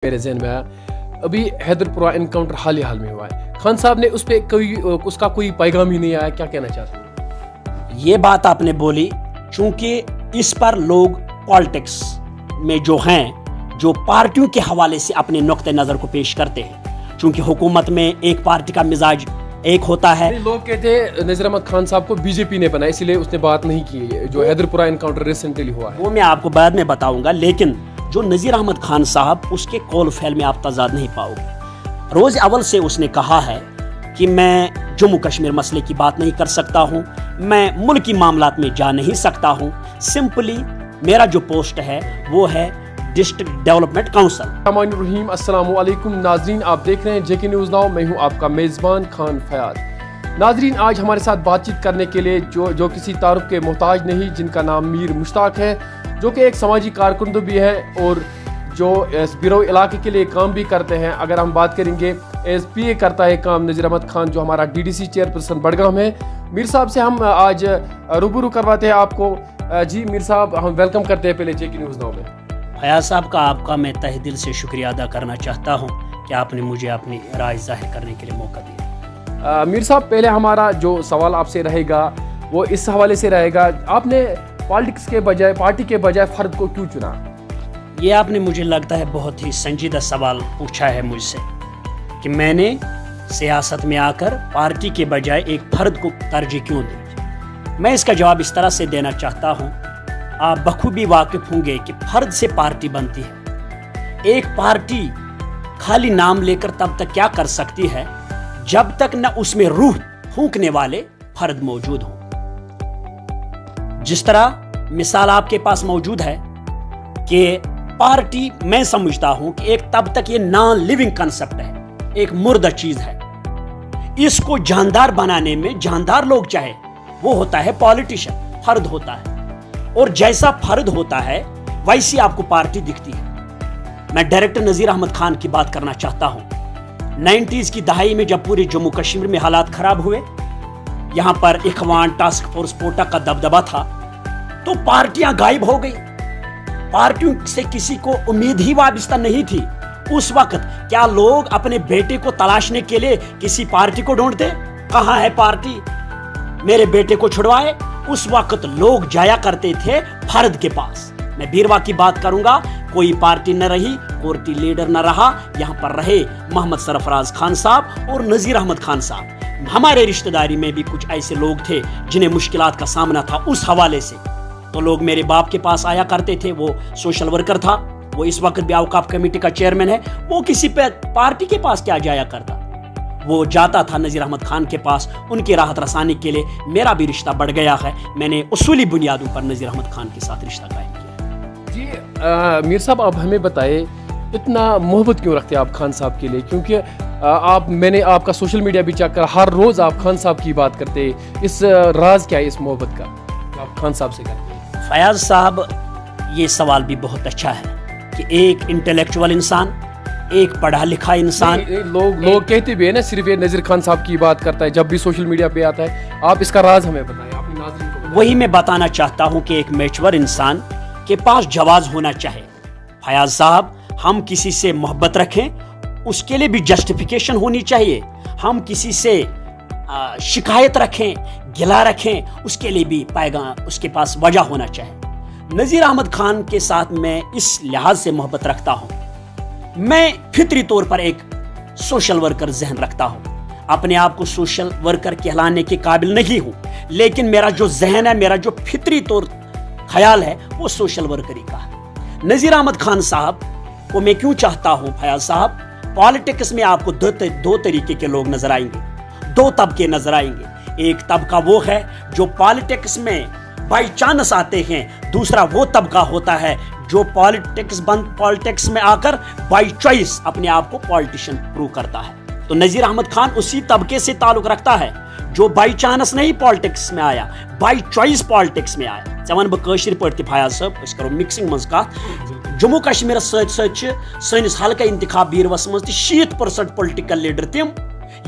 میرے ذہن میں آیا ابھی حیدرپورہ انکاؤنٹر حال ہی حال میں ہوا ہے، خان صاحب نے اس پہ اس کا کوئی پیغام ہی نہیں آیا، کیا کہنا چاہتے ہیں؟ یہ بات آپ نے بولی، چونکہ اس پر لوگ پالیٹکس میں جو ہیں جو پارٹیوں کے حوالے سے اپنے نقطہ نظر کو پیش کرتے ہیں، چونکہ حکومت میں ایک پارٹی کا مزاج ایک ہوتا ہے۔ لوگ کہتے ہیں نذیر احمد خان صاحب کو بی جے پی نے بنایا، اسی لیے اس نے بات نہیں کی جو حیدرپورہ انکاؤنٹر ریسنٹلی ہوا ہے۔ وہ میں آپ کو بعد میں بتاؤں گا، لیکن جو نذیر احمد خان صاحب اس کے قول فعل میں آپ تضاد نہیں پاؤ گے۔ روز اول سے اس نے کہا ہے کہ میں جموں کشمیر مسئلے کی بات نہیں کر سکتا ہوں، میں ملکی معاملات میں جا نہیں سکتا ہوں، سمپلی میرا جو پوسٹ ہے وہ ہے ڈسٹرکٹ ڈیولپمنٹ کونسل۔ الرحمن الرحیم، السلام علیکم ناظرین، آپ دیکھ رہے ہیں جے کے نیوز ناؤ، میں ہوں آپ کا میزبان خان فیاض۔ ناظرین، آج ہمارے ساتھ بات چیت کرنے کے لیے جو کسی تعارف کے محتاج نہیں، جن کا نام میر مشتاق ہے، جو کہ ایک سماجی کارکن بھی ہے اور جو اس بیرو علاقے کے لیے کام بھی کرتے ہیں۔ اگر ہم بات کریں گے ایس پی اے کرتا ہے کام نذیر احمد خان، جو ہمارا D D C chairperson Budgam ہے۔ میر صاحب سے ہم آج روبرو کرواتے ہیں آپ کو۔ جی میر صاحب، ہم ویلکم کرتے ہیں پہلے جے کے نیوز ناؤ میں۔ فیاض صاحب کا آپ کا میں تہ دل سے شکریہ ادا کرنا چاہتا ہوں کہ آپ نے مجھے اپنی رائے ظاہر کرنے کے لیے موقع دیا۔ میر صاحب، پہلے ہمارا جو سوال آپ سے رہے گا وہ اس حوالے سے رہے گا، آپ نے پالیٹکس کے بجائے، پارٹی کے بجائے فرد کو کیوں چنا؟ یہ آپ نے مجھے لگتا ہے بہت ہی سنجیدہ سوال پوچھا ہے مجھ سے کہ میں نے سیاست میں آ کر پارٹی کے بجائے ایک فرد کو ترجیح کیوں دی۔ میں اس کا جواب اس طرح سے دینا چاہتا ہوں، آپ بخوبی واقف ہوں گے کہ فرد سے پارٹی بنتی ہے۔ ایک پارٹی خالی نام لے کر تب تک کیا کر سکتی ہے جب تک نہ اس میں روح پھونکنے والے فرد موجود ہوں۔ جس طرح مثال آپ کے پاس موجود ہے کہ پارٹی، میں سمجھتا ہوں کہ ایک تب تک یہ نان لیونگ کنسپٹ ہے، ایک مردہ چیز ہے۔ اس کو جاندار بنانے میں جاندار لوگ چاہے، وہ ہوتا ہے پولیٹیشن، فرد ہوتا ہے، اور جیسا فرد ہوتا ہے ویسی آپ کو پارٹی دکھتی ہے۔ میں ڈائریکٹر نذیر احمد خان کی بات کرنا چاہتا ہوں۔ 90s کی دہائی میں جب پورے جموں کشمیر میں حالات خراب ہوئے، یہاں پر اخوان، ٹاسک فورس، پوٹا کا دبدبہ تھا، تو پارٹیاں غائب ہو گئی۔ پارٹیوں سے کسی کو امید ہی وابستہ نہیں تھی۔ اس وقت کیا لوگ اپنے بیٹے کو تلاشنے کے لیے کسی پارٹی کو ڈھونڈتے؟ کہاں ہے پارٹی، میرے بیٹے کو چھڑوائے؟ اس وقت لوگ جایا کرتے تھے فرد کے پاس۔ میں بیروا کی بات کروں گا، کوئی پارٹی نہ رہی، پارٹی لیڈر نہ رہا، یہاں پر رہے محمد سرفراز خان صاحب اور نذیر احمد خان صاحب۔ ہمارے رشتہ داری میں بھی کچھ ایسے لوگ تھے جنہیں مشکلات کا سامنا تھا، اس حوالے سے تو لوگ میرے باپ کے پاس آیا کرتے تھے۔ وہ سوشل ورکر تھا، وہ اس وقت بھی اوقاف کمیٹی کا چیئرمین ہے۔ وہ کسی پارٹی کے پاس کیا جایا کرتا، وہ جاتا تھا نذیر احمد خان کے پاس، ان کی راحت رسانی کے لیے۔ میرا بھی رشتہ بڑھ گیا ہے، میں نے اصولی بنیادوں پر نذیر احمد خان کے ساتھ رشتہ قائم کیا۔ جی میر صاحب، آپ ہمیں بتائیں اتنا محبت کیوں رکھتے ہیں آپ خان صاحب کے لیے؟ کیونکہ میں نے آپ کا سوشل میڈیا بھی چیک کر، ہر روز آپ خان صاحب کی بات کرتے ہیں، اس راز کیا ہے اس محبت کا جو آپ خان صاحب سے کرتے ہیں؟ فیاض صاحب، یہ سوال بھی بہت اچھا ہے کہ ایک انٹلیکچوئل انسان، ایک پڑھا لکھا انسان، لوگ کہتے بھی ہیں نا صرف یہ نذیر خان صاحب کی بات کرتا ہے جب بھی سوشل میڈیا پہ آتا ہے۔ آپ اس کا راز ہمیں بتائیں، اپنے ناظرین کو بتائیں۔ وہی میں بتانا چاہتا ہوں کہ ایک میچور انسان کے پاس جواز ہونا چاہے۔ فیاض صاحب، ہم کسی سے محبت رکھیں، اس کے لیے بھی جسٹیفیکیشن ہونی چاہیے۔ ہم کسی سے شکایت رکھیں، گلا رکھیں، اس کے لیے بھی پیغام، اس کے پاس وجہ ہونا چاہے۔ نذیر احمد خان کے ساتھ میں اس لحاظ سے محبت رکھتا ہوں، میں فطری طور پر ایک سوشل ورکر ذہن رکھتا ہوں، اپنے آپ کو سوشل ورکر کہلانے کے قابل نہیں ہوں، لیکن میرا جو ذہن ہے، میرا جو فطری طور خیال ہے، وہ سوشل ورکری کا ہے۔ نذیر احمد خان صاحب کو میں کیوں چاہتا ہوں فیاض صاحب؟ پالیٹکس میں آپ کو دو طریقے کے لوگ نظر آئیں گے، دو طبقے نظر آئیں گے۔ ایک طبقہ وہ ہے جو پالیٹکس میں بائی چانس آتے ہیں، دوسرا وہ طبقہ ہوتا ہے جو پالیٹکس میں آ کر بائی چوائس اپنے آپ کو پالیٹیشین پروو کرتا ہے۔ تو نذیر احمد خان اسی طبقے سے تعلق رکھتا ہے جو بائی چانس نہیں پالیٹکس میں آیا، بائی چوائس پالیٹکس میں آیا۔ ژٕ وَنہٕ بہٕ کٲشِر پٲٹھۍ تہِ فیاض صٲب، أسۍ کرو مکسنگ منٛز کتھ۔ جموں کشمیرس سۭتۍ چھِ سٲنِس حلقہ انتخاب بیٖروَس منٛز تہِ 60% پُلٹِکل لیڈر تِم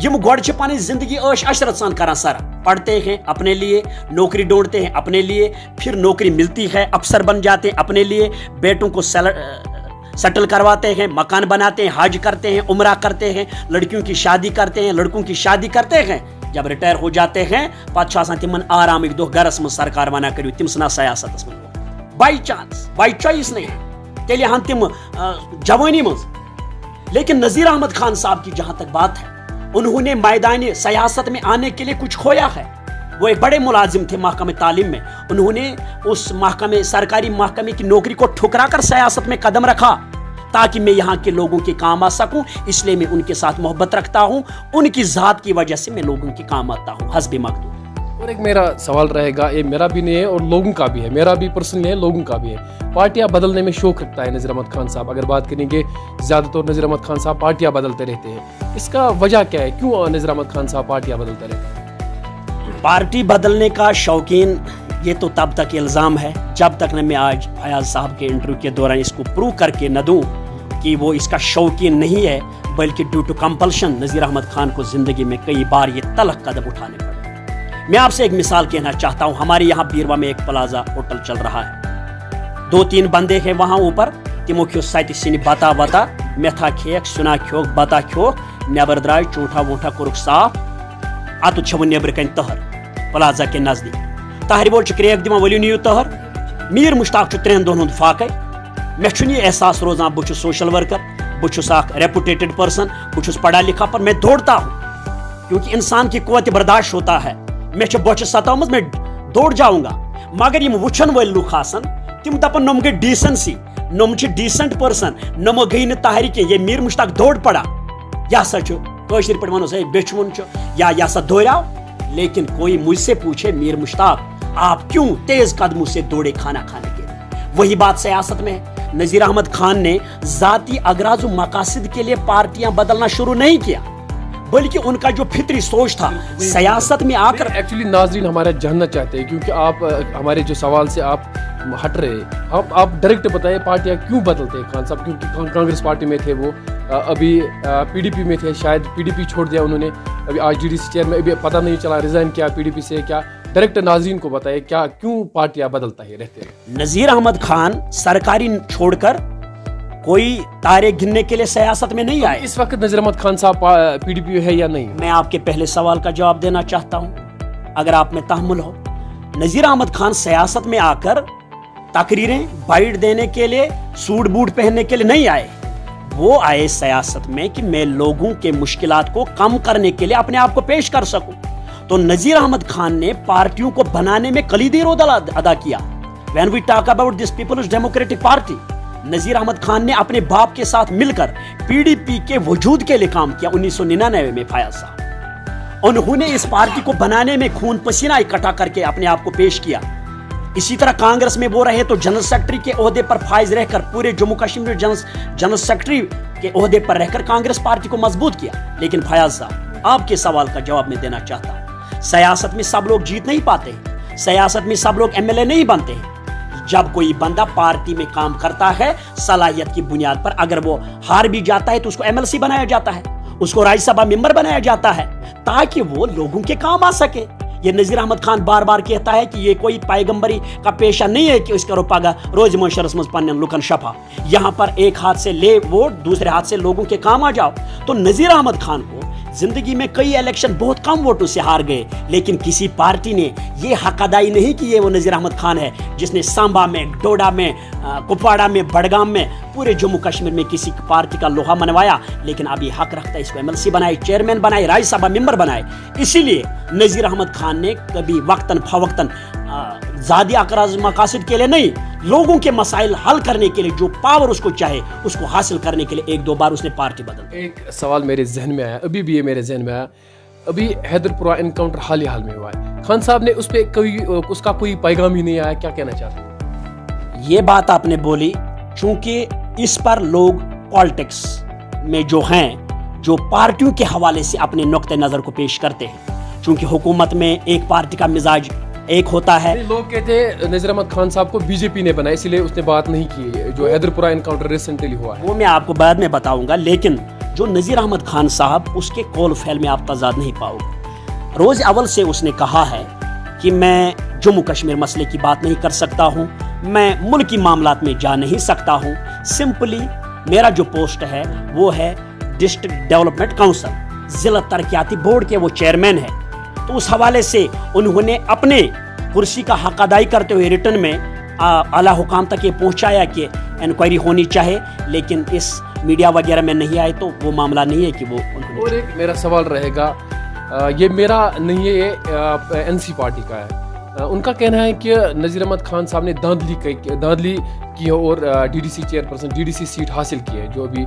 یم گوڑ چھِ پنٕنۍ زندگی عٲش عشرت سان کران سر، پڑھتے ہیں اپنے لیے، نوکری ڈھونڈتے ہیں اپنے لیے، پھر نوکری ملتی ہے، افسر بن جاتے ہیں اپنے لیے، بیٹوں کو सेटल करवाते हैं, मकान बनाते हैं, हज करते हैं, उम्रा करते हैं, लड़कियों की शादी करते हैं, लड़कों की शादी करते हैं। जब रिटायर हो जाते हैं पत तिमन आराम दो गरस में सरकार वना करू तिम सना सियासत बाई चांस बाई चॉइस नहीं तेल हम तिम जवानी मज। लेकिन नज़ीर अहमद खान साहब की जहां तक बात है, उन्होंने मैदानी सियासत में आने के लिए कुछ खोया है। वो एक बड़े मुलाजिम थे महकमे तालीम में, उन्होंने उस महकमे सरकारी महकमे की नौकरी को ठुकरा कर सियासत में कदम रखा ताकि मैं यहाँ के लोगों के काम आ सकूं, इसलिए मैं उनके साथ मोहब्बत रखता हूँ, उनकी ज़ात की वजह से मैं लोगों के काम आता हूँ हस्बे मकदूर। और एक मेरा सवाल रहेगा, ये मेरा भी नहीं है और लोगों का भी है, मेरा भी पर्सनली है, लोगों का भी है। पार्टियां बदलने में शौक रखता है नज़ीर अहमद खान साहब। अगर बात करेंगे ज़्यादातर नज़ीर अहमद खान साहब पार्टियां बदलते रहते हैं, इसका वजह क्या है, क्यों नज़ीर अहमद खान साहब पार्टियां बदलते रहते हैं? पार्टी बदलने का शौकीन ये तो तब तक इल्ज़ाम है जब तक न मैं आज फयाज साहब के इंटरव्यू के दौरान इसको प्रूव करके न दूं कि वो इसका शौकीन नहीं है, बल्कि ड्यू टू कंपल्शन नज़ीर अहमद खान को जिंदगी में कई बार ये तलख कदम उठाने पड़े। मैं आपसे एक मिसाल कहना चाहता हूँ। हमारे यहाँ बीरवा में एक प्लाजा होटल चल रहा है, 2-3 बंदे हैं वहाँ ऊपर, तिमो खो सत सिन बता बता मेथा खेक सुना खोक बता खोक नेबर द्राय चूठा वूठा कुरुक साफ अत छव नेबर कन तहर प्लाजा के नजदीक तहर बोल क्रेक दिवान वलियो नियो तहर। मीर मुश्ताक 3 दोन फाक मे ये एहसास रोजान बहुत सोशल वर्कर, बहुत रेपुटेटेड पर्सन, बहुत पढ़ा लिखा, पर मैं दौड़ता हूँ क्योंकि इंसान की कुव्वत बर्दाश्त होता है। मे बच सतामत मैं दौड़ जाऊंगा, मगर यम वुचन वल लुक आसन तिम दपन नम गई डिसेंसी, नम डिसेंट पर्सन, नमो गई न तहरी के ये मीर मुश्ताक दौड़ पड़ा यह सच कशर पे वनो सही बेचमुन या यह सा दौड़ाओ। लेकिन कोई मुझसे पूछे मीर मुश्ताक आप क्यों तेज कदमों से दौड़े खाना खाने के लिए, वही बात सियासत में है। नज़ीर अहमद खान ने जाती अगराज मकासद के लिए पार्टियां बदलना शुरू नहीं किया, बल्कि उनका जो फितरी सोच था सियासत में आकर। एक्चुअली नाजरीन हमारा जानना चाहते हैं, क्योंकि आप हमारे जो सवाल से आप हट रहे, आप डायरेक्ट बताइए पार्टियां क्यों बदलते हैं खान साहब? क्योंकि कांग्रेस पार्टी में थे वो, अभी पीडीपी में थे, शायद पीडीपी छोड़ दिया उन्होंने, अभी आज डीडीसी चेयरमैन, अभी पता नहीं चला रिजाइन किया पीडीपी से क्या। डायरेक्ट नाजरीन को बताइए क्या क्यों पार्टियां बदलता है रहते हैं? नज़ीर अहमद खान सरकारी छोड़कर कोई तारे गिनने के लिए सियासत में नहीं आए। इस वक्त नज़ीर अहमद खान साहब पीडीपी है या नहीं? मैं आपके पहले सवाल का जवाब देना चाहता हूं, अगर आप में तहम्मुल हो। नज़ीर अहमद खान सियासत में आकर तकरीरें बाइट देने के लिए, सूट बूट पहनने के लिए नहीं आए। वो आए सियासत में कि मैं लोगों के मुश्किलात को कम करने के लिए अपने आप को पेश कर सकूं। तो नज़ीर अहमद खान ने पार्टियों को बनाने में कलीदी रोल अदा किया। When we talk about this People's Democratic Party, नज़ीर अहमद खान ने अपने बाप के साथ मिलकर पीडीपी के वजूद के लिए काम किया 1999 में। फयाज साहब उन्होंने इस पार्टी को बनाने में खून पसीना इकट्ठा करके अपने आप को पेश किया। इसी तरह कांग्रेस में वो रहे तो जनरल सेक्रेटरी के ओहदे पर फाइज रहकर पूरे जम्मू कश्मीर जनरल सेक्रेटरी के ओहदे पर रहकर कांग्रेस पार्टी को मजबूत किया। लेकिन फयाज साहब आपके सवाल का जवाब मैं देना चाहता हूं, सियासत में सब लोग जीत नहीं पाते, सियासत में सब लोग एमएलए नहीं बनते हैं। जब कोई बंदा पार्टी में काम करता है सलाहियत की बुनियाद पर, अगर वो हार भी जाता है तो उसको एमएलसी बनाया जाता है, उसको राज्यसभा मेंबर बनाया जाता है ताकि वो लोगों के काम आ सके। ये नज़ीर अहमद खान बार बार कहता है कि ये कोई पैगंबरी का पेशा नहीं है कि उसका रुपागा रोज मुशरस में पन्ने लुकन शफा, यहाँ पर एक हाथ से ले वोट, दूसरे हाथ से लोगों के काम आ जाओ। तो नज़ीर अहमद खान को जिंदगी में कई इलेक्शन बहुत कम वोटों से हार गए, लेकिन किसी पार्टी ने ये हक अदाई नहीं की ये वो नज़ीर अहमद खान है जिसने सांबा में, डोडा में, कुपवाड़ा में, बड़गाम में, पूरे जम्मू कश्मीर में किसी पार्टी का लोहा मनवाया। लेकिन अब ये हक रखता है इसको एमएलसी बनाए, चेयरमैन बनाए, राज्यसभा मेंबर बनाए। इसीलिए नज़ीर अहमद खान ने कभी वक्तन फवक्तन ज़ाती अकराज मकासद के लिए नहीं, लोगों के मसाइल हल करने के लिए जो पावर उसको चाहे उसको हासिल करने के लिए 1-2 बार उसने पार्टी बदल। एक सवाल मेरे जहन में आया, अभी भी ये मेरे जहन में आया, अभी हैदरपुरा एनकाउंटर हाल ही हाल में हुआ है, खान साहब ने उस पर उसका कोई पैगाम ही नहीं आया, क्या कहना चाहते हैं? ये बात आपने बोली चूंकि इस पर लोग पॉलिटिक्स में जो हैं, जो पार्टियों के हवाले से अपने नुक्ते नज़र को पेश करते हैं, चूंकि हुकूमत में एक पार्टी का मिजाज एक होता है। लोग कहते हैं नज़ीर अहमद खान साहब को बीजेपी ने बनाया इसलिए उसने बात नहीं की, जो हैदरपुरा एनकाउंटर रिसेंटली हुआ है। वो मैं आपको बाद में बताऊंगा, लेकिन जो नज़ीर अहमद खान साहब, उसके कौल फैल में आप तजाद नहीं पाओगे। रोज अव्वल से उसने कहा है कि मैं जम्मू कश्मीर मसले की बात नहीं कर सकता हूँ, मैं मुल्की मामलात में जा नहीं सकता हूँ, सिंपली میرا جو پوسٹ ہے وہ ہے ڈسٹرکٹ ڈیولپمنٹ کونسل، ضلع ترقیاتی بورڈ کے وہ چیئرمین ہے. تو اس حوالے سے انہوں نے اپنے کرسی کا حق ادائی کرتے ہوئے ریٹن میں اعلیٰ حکام تک یہ پہنچایا کہ انکوائری ہونی چاہے، لیکن اس میڈیا وغیرہ میں نہیں آئے تو وہ معاملہ نہیں ہے کہ وہ اور ایک میرا سوال رہے گا، یہ میرا نہیں ہے، یہ این سی پارٹی کا ہے. ان کا کہنا ہے کہ نذیر احمد خان صاحب نے دھاندلی کی اور D D C chairperson D D C seat حاصل کی ہے، جو ابھی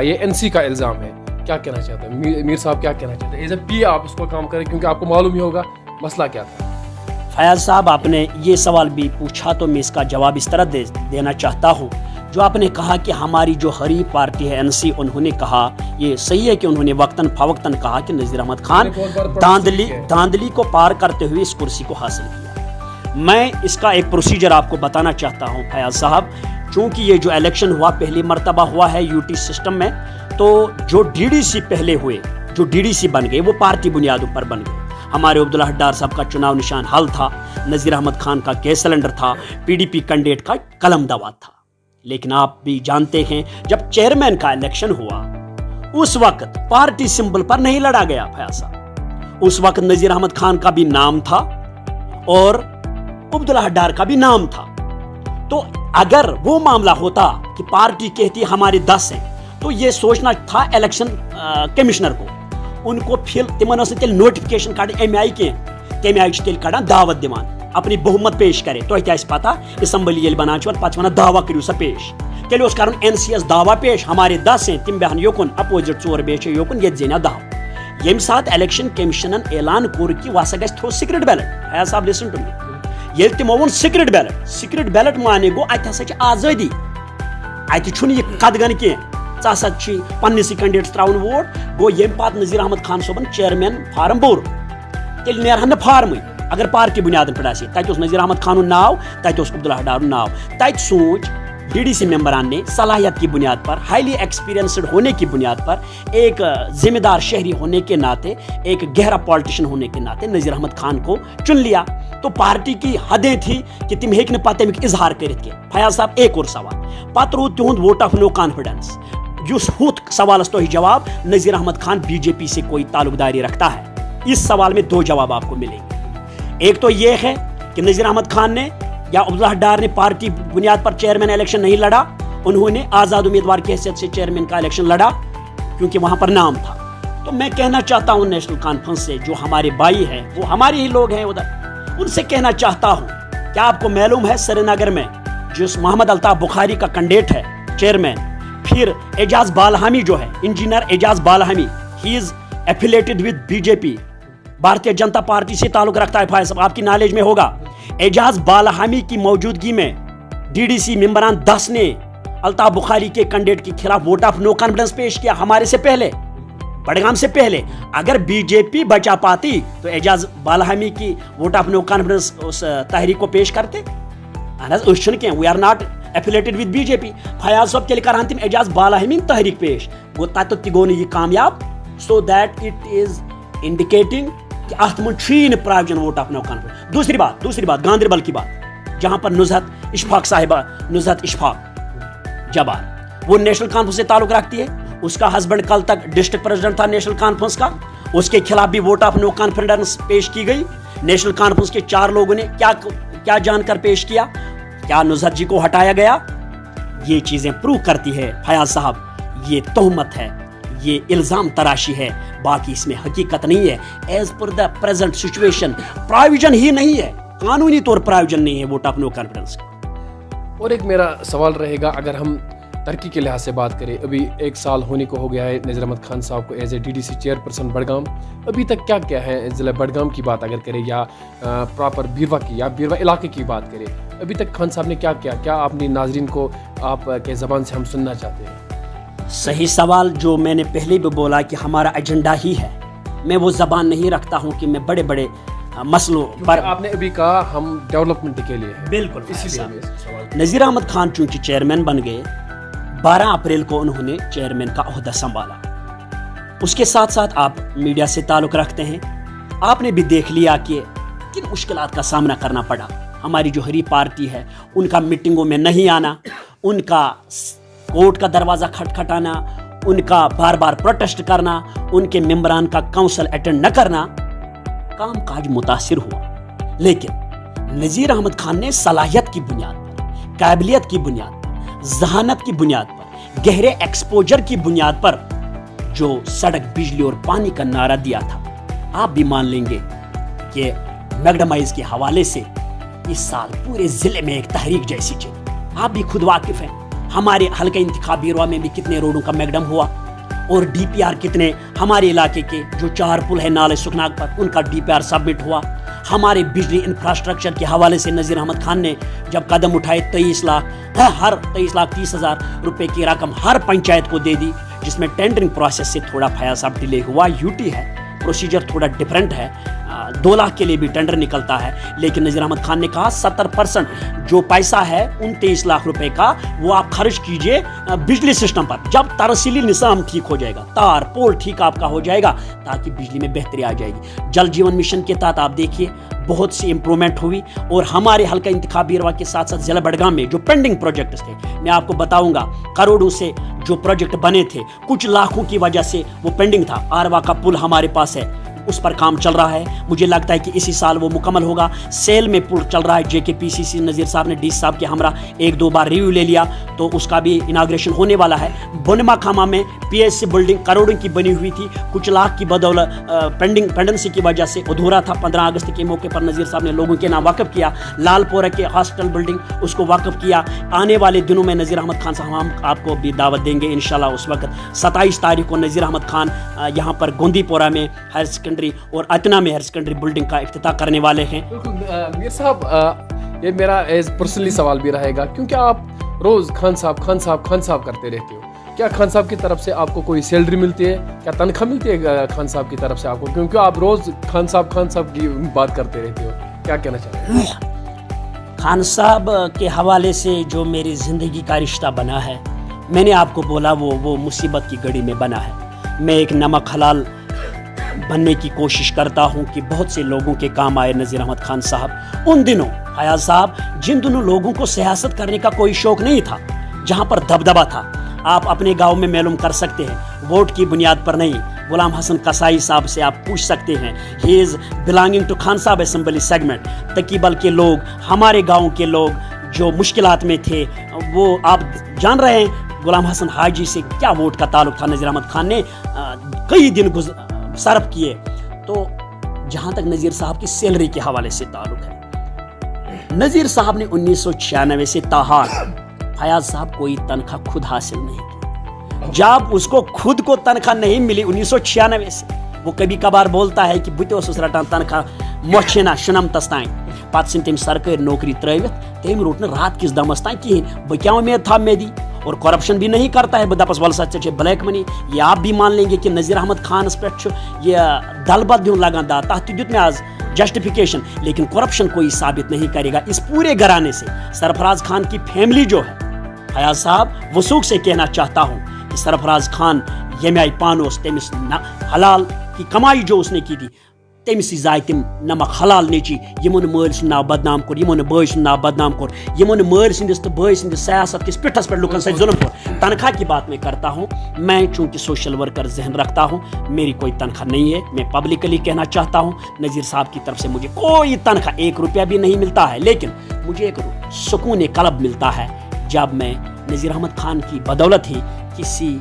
یہ این سی کا الزام ہے. کیا کہنا چاہتے ہیں میر صاحب، کیا کہنا چاہتے ہیں ایز اے پی آپ اس کو کام کریں، کیونکہ آپ کو معلوم ہی ہوگا مسئلہ کیا تھا. فیاض صاحب، آپ نے یہ سوال بھی پوچھا تو میں اس کا جواب اس طرح دینا چاہتا ہوں. جو آپ نے کہا کہ ہماری جو حریف پارٹی ہے این سی، انہوں نے کہا یہ صحیح ہے کہ انہوں نے وقتاً فوقتاً کہا کہ نذیر احمد خان دھاندلی کو پار کرتے ہوئے اس کرسی کو حاصل کیا. میں اس کا ایک پروسیجر آپ کو بتانا چاہتا ہوں فیاض صاحب. چونکہ یہ جو الیکشن ہوا پہلی مرتبہ ہوا ہے یو ٹی سسٹم میں، تو جو ڈی ڈی سی پہلے ہوئے، جو ڈی ڈی سی بن گئے، وہ پارٹی بنیادوں پر بن گئے. ہمارے عبداللہ ڈار صاحب کا چناؤ نشان حل تھا، نذیر احمد خان کا گیس سلنڈر تھا، پی ڈی پی کینڈیڈیٹ کا قلم دوا تھا. لیکن آپ بھی جانتے ہیں جب چیئرمین کا الیکشن ہوا اس وقت پارٹی سمبل پر نہیں لڑا گیا فیاض صاحب. اس وقت نذیر احمد خان کا بھی نام تھا اور عبداللہ ڈار کا بھی نام تھا. تو اگر وہ معاملہ ہوتا کہ پارٹی کہتی ہمارے 10 ہیں تو یہ سوچنا تھا الیکشن کمشنر کو، ان کو پھر تمن تیل نوٹیفکیشن کڑ ایم آئی کی تمہ آئی تیل کڑان دعوت دیوان اپنی بہمت پیش کرے. تو پتہ اسمبلی یل بنان پتہ ونان دعویٰ کرو سا پیش، تیل اس کرن این سی ایس دعویٰ پیش ہمارے 10 ہیں تم بہن یوکن اپوزٹ 4 بیچ یوکن یہ زینیا 10. یم سات الیکشن کمشنن اعلان کور کہ وہ گھس تھرو سیکرٹ بیلٹ. ایز صاحب لسن ٹو می، یل تمو ون سیکرٹ بیلٹ مانے گو ات ہسا آزادی، ات چھن یہ قدغن کی ژا پنس کینڈیڈیٹس تراؤن ووٹ. گو یم پات نذیر احمد خان صبن چیئرمین فارم بور تیل نیرہن نا فارم اگر پارٹی بنیادن پہ آسے. تت نذیر احمد خان ناو، تت عبداللہ ڈار ناو. تت سوچ ڈی ڈی سی ممبران نے صلاحیت کی بنیاد پر، ہائیلی ایکسپیرینسڈ ہونے کی بنیاد پر، ایک ذمہ دار شہری ہونے کے ناطے، ایک گہرا پالیٹیشین ہونے کے ناطے نذیر احمد خان کو چن لیا. تو پارٹی کی حدیں تھی کہ تم ہیک نہ پتہ تمیک اظہار کرت کی. فیاض صاحب ایک اور سوال پتہ رود تہد ووٹ آف نو کانفیڈنس. اس ہوت سوالس تو جواب نذیر احمد خان بی جے پی سے کوئی تعلق داری رکھتا ہے. اس سوال میں 2 جواب آپ کو ملیں گے. ایک تو یہ ہے کہ نذیر احمد خان نے یا عبداللہ ڈار نے پارٹی بنیاد پر چیئرمین الیکشن نہیں لڑا، انہوں نے آزاد امیدوار کی حیثیت سے چیئرمین کا الیکشن لڑا کیونکہ وہاں پر نام تھا. تو میں کہنا چاہتا ہوں نیشنل کانفرنس سے، جو ہمارے بھائی ہیں وہ ہمارے ہی لوگ ہیں ادھر، ان سے کہنا چاہتا ہوں کیا آپ کو معلوم ہے سری نگر میں جس محمد الطاف بخاری کا کینڈیڈیٹ ہے چیئرمین، پھر اعجاز بالہمی جو ہے engineer Ijaz Balhami, he is affiliated with B J P, Bharatiya Janata Party سے تعلق رکھتا ہے. فائز صاحب آپ کی نالج میں ہوگا اعجاز بالہمی کی موجودگی میں ڈی ڈی سی ممبران 10 نے الطاف بخاری کے کینڈیڈیٹ کے خلاف ووٹ آف نو کانفیڈنس پیش کیا ہمارے سے پہلے، بڑگام سے پہلے. اگر بی جے پی بچا پاتی تو اعجاز بالہمی کی ووٹ آف نو کانفیڈنس اس تحریک کو پیش کرتے. We are not affiliated with B J P. Fayaz صاحب تیل کران تم اعجاز بالہمی تحریک پیش گو تت تہ گو یہ کامیاب. So that it is indicating کہ ات من چھ پراوجن ووٹ آف نو کانفیڈنس. دوسری بات گاندربل کی بات، جہاں پر نزہت اشفاق صاحبہ، نزہت اشفاق جبار، وہ نیشنل کانفرنس سے تعلق رکھتی ہے. اس کا ہسبینڈ کل تک ڈسٹرکٹ پریزیڈنٹ تھا نیشنل کانفرنس کا، اس کے خلاف بھی ووٹ آف نو کانفیڈنس پیش کی گئی. نیشنل کانفرنس کے 4 لوگوں نے کیا جان کر پیش کیا، کیا نزہت جی کو ہٹایا گیا. یہ چیزیں پروو کرتی ہے فیاض صاحب یہ تہمت ہے، یہ الزام تراشی ہے، باقی اس میں حقیقت نہیں ہے. As per the present situation provision ہی نہیں ہے، قانونی طور پراویژن نہیں ہے ووٹ آف نو کانفیڈنس کا. اور ایک میرا سوال رہے گا، اگر ہم ترقی کے لحاظ سے بات کریں، ابھی 1 سال ہونے کو ہو گیا ہے نذیر احمد خان صاحب کو as a D D C chairperson Budgam. ابھی تک کیا کیا ہے ضلع بڑگام کی بات اگر کریں یا پراپر بیروا کی یا بیروا علاقے کی بات کریں، ابھی تک خان صاحب نے کیا اپنی ناظرین کو آپ کے زبان سے ہم سننا چاہتے ہیں؟ صحیح سوال، جو میں نے پہلے بھی بولا کہ ہمارا ایجنڈا ہی ہے. میں وہ زبان نہیں رکھتا ہوں کہ میں بڑے بڑے مسئلوں پر، آپ نے ابھی کہا ہم ڈیولپمنٹ کے لیے ہیں. بالکل اسی لیے نذیر احمد خان چونکہ چیئرمین بن گئے 12 اپریل کو انہوں نے چیئرمین کا عہدہ سنبھالا. اس کے ساتھ ساتھ آپ میڈیا سے تعلق رکھتے ہیں، آپ نے بھی دیکھ لیا کہ کن مشکلات کا سامنا کرنا پڑا. ہماری جو حریف پارٹی ہے ان کا میٹنگوں میں نہیں آنا، ان کا कोर्ट का दरवाजा खटखटाना, उनका बार बार प्रोटेस्ट करना, उनके मेंबरान का काउंसिल अटेंड न करना, काम काज मुतासिर हुआ। लेकिन नजीर अहमद खान ने सलाहियत की बुनियाद पर, काबिलियत की बुनियाद पर, जहानत की बुनियाद पर, गहरे एक्सपोजर की बुनियाद पर जो सड़क, बिजली और पानी का नारा दिया था, आप भी मान लेंगे कि मैगडमाइज के हवाले से इस साल पूरे जिले में एक तहरीक जैसी चली। आप भी खुद वाकिफ हैं, हमारे हल्का इंतखाबी रुआ में भी कितने रोडों का मैगडम हुआ और डीपीआर कितने, हमारे इलाके के जो 4 पुल है नाले सुखनाग पर, उनका डीपीआर सबमिट हुआ। हमारे बिजली इंफ्रास्ट्रक्चर के हवाले से नजीर अहमद खान ने जब कदम उठाए 23 लाख, हर 23,30,000 रुपए की रकम हर पंचायत को दे दी, जिसमें टेंडरिंग प्रोसेस से थोड़ा फयाज साहब डिले हुआ। यूटी है, प्रोसीजर थोड़ा डिफरेंट है, 2 लाख के लिए भी टेंडर निकलता है, लेकिन नजीर अहमद खान ने कहा 70% जो पैसा है उन 23 लाख रुपए का वो आप खर्च कीजिए बिजली सिस्टम पर। जब तरसीली निज़ाम ठीक हो जाएगा, तार पोल ठीक आपका हो जाएगा, ताकि बिजली में बेहतरी आ जाएगी। जल जीवन मिशन के तहत आप देखिए बहुत सी इंप्रूवमेंट हुई, और हमारे हल्का इंतखाबी रवा के साथ साथ जिला बड़गाम में जो पेंडिंग प्रोजेक्ट्स थे, मैं आपको बताऊंगा करोड़ों से जो प्रोजेक्ट बने थे, कुछ लाखों की वजह से वो पेंडिंग था। आरवा का पुल हमारे पास है, उस पर काम चल रहा है, मुझे लगता है कि इसी साल वो मुकम्मल होगा। सेल में पुल चल रहा है, JKPCC नज़ीर साहब ने डी साहब के हमरा 1-2 बार रिव्यू ले लिया, तो उसका भी इनाग्रेशन होने वाला है। बनमा खामा में PSC बिल्डिंग करोड़ों की बनी हुई थी, कुछ लाख की बदौलत पेंडेंसी की वजह से अधूरा था। 15 अगस्त के मौके पर नज़ीर साहब ने लोगों के नाम वाकफ किया। लालपोरा के हॉस्टल बिल्डिंग उसको वाकफ किया। आने वाले दिनों में नज़ीर अहमद खान साहब हम आपको भी दावत देंगे इंशाल्लाह। उस वक्त 27 तारीख को नज़ीर अहमद खान यहाँ पर गोंदीपोरा में हायर सेकेंडरी और अतना में हायर सेकेंडरी बिल्डिंग का इफ्तिताह करने वाले हैं। मीर साहब, ये मेरा एज पर्सनली सवाल भी रहेगा, क्योंकि आप रोज़ खान साहब करते रहते हो। क्या खान साहब की तरफ से आपको कोई सैलरी मिलती है, क्या तनख्वाह मिलती है खान साहब की तरफ से आपको, क्योंकि आप रोज़ खान साहब की बात करते रहते हो? क्या कहना चाहते हैं? खान साहब के हवाले से जो मेरी ज़िंदगी का रिश्ता बना है, मैंने आपको बोला वो मुसीबत की घड़ी में बना है। मैं एक नमक हलाल बनने की कोशिश करता हूं कि बहुत से लोगों के काम आए नज़ीर अहमद खान साहब। उन दिनों फयाज साहब, जिन दिनों लोगों को सियासत करने का कोई शौक नहीं था, जहां पर दबदबा था, आप अपने गांव में मालूम कर सकते हैं, वोट की बुनियाद पर नहीं। गुलाम हसन कसाई साहब से आप पूछ सकते हैं, he is belonging to Khan साहब असेंबली सेगमेंट। तकीबल के लोग, हमारे गाँव के लोग जो मुश्किलात में थे, वो आप जान रहे हैं गुलाम हसन हाजी से क्या वोट का ताल्लुक था। नज़ीर अहमद खान ने कई दिन सर्व किए। तो जहां तक नज़ीर साहब की सैलरी के हवाले से ताल्लुक है, नज़ीर साहब ने 1996 से ताहार फयाज साहब कोई तनख्वाह खुद हासिल नहीं की। जब उसको खुद को तनख्वाह नहीं मिली 1996 से, वो कभी कभार बोलता है कि बुते ओसुस रटान तनख्वाह मोछना शुनम तस्तान, पत तम सरकारी नौकरी त्रवित, तम रोट न रात किस दमस तान कहें। बह क्या उम्मीद था मे दी, और करप्शन भी नहीं करता है। दपस वलसा चे ब्लैक मनी। ये आप भी मान लेंगे कि नज़ीर अहमद खान पे ये दल बद दिन लगान दा, तथ दुत में आज जस्टिफिकेशन, लेकिन करप्शन कोई साबित नहीं करेगा। इस पूरे घराने से सरफराज खान की फैमिली जो है, फयाज साहब वसूख से कहना चाहता हूँ कि सरफराज खान यमे आई पानोस, तमिस हलाल की कमाई जो उसने की थी, तमिस जाय तम नमक हलाल नेची, यमो मल सुंद नाव बदनाम कोर, यमो बय सुंद नाव बदनाम कोर, यमो मल सिंदिस तो बय सिंदिस सियासत किस पिठस पर लुकन से जुल्म कोर। तनख्वाह की बात मैं करता हूँ, मैं चूंकि सोशल वर्कर जहन रखता हूँ, मेरी कोई तनख्वाह नहीं है। मैं पब्लिकली कहना चाहता हूँ, नज़ीर साहब की तरफ से मुझे कोई तनख्वाह 1 रुपया भी नहीं मिलता है, लेकिन मुझे एक सुकून कल्ब मिलता है जब मैं नज़ीर अहमद खान की बदौलत ही किसी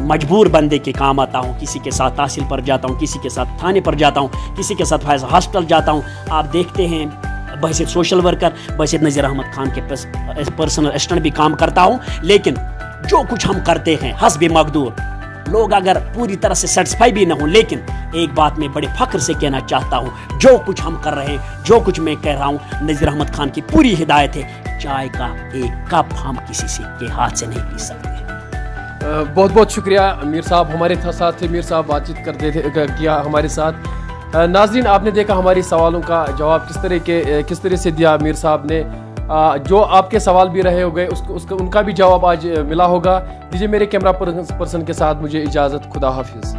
मजबूर बंदे के काम आता हूँ, किसी के साथ तहसील पर जाता हूँ, किसी के साथ थाने पर जाता हूँ, किसी के साथ फैज हॉस्टल जाता हूँ। आप देखते हैं बहसियत सोशल वर्कर, बहसियत नज़ीर अहमद खान के पर्सनल असिस्टेंट भी काम करता हूँ, लेकिन जो कुछ हम करते हैं हस्बे मकदूर, लोग अगर पूरी तरह से सेटिस्फाई भी ना हो, लेकिन एक बात मैं बड़े फख्र से कहना चाहता हूँ, जो कुछ हम कर रहे हैं, जो कुछ मैं कह रहा हूँ, नज़ीर अहमद खान की पूरी हिदायत है। चाय का एक कप हम किसी से के हाथ से नहीं पी सकते। बहुत बहुत शुक्रिया मीर साहब, हमारे साथ थे। मीर साहब बातचीत करते थे किया हमारे साथ। नाज़रीन, आपने देखा हमारी सवालों का जवाब किस तरह से दिया मीर साहब ने। जो आपके सवाल भी रहे हो गए उनका भी जवाब आज मिला होगा। दीजिए मेरे कैमरा पर्सन के साथ मुझे इजाज़त। खुदा हाफिज़।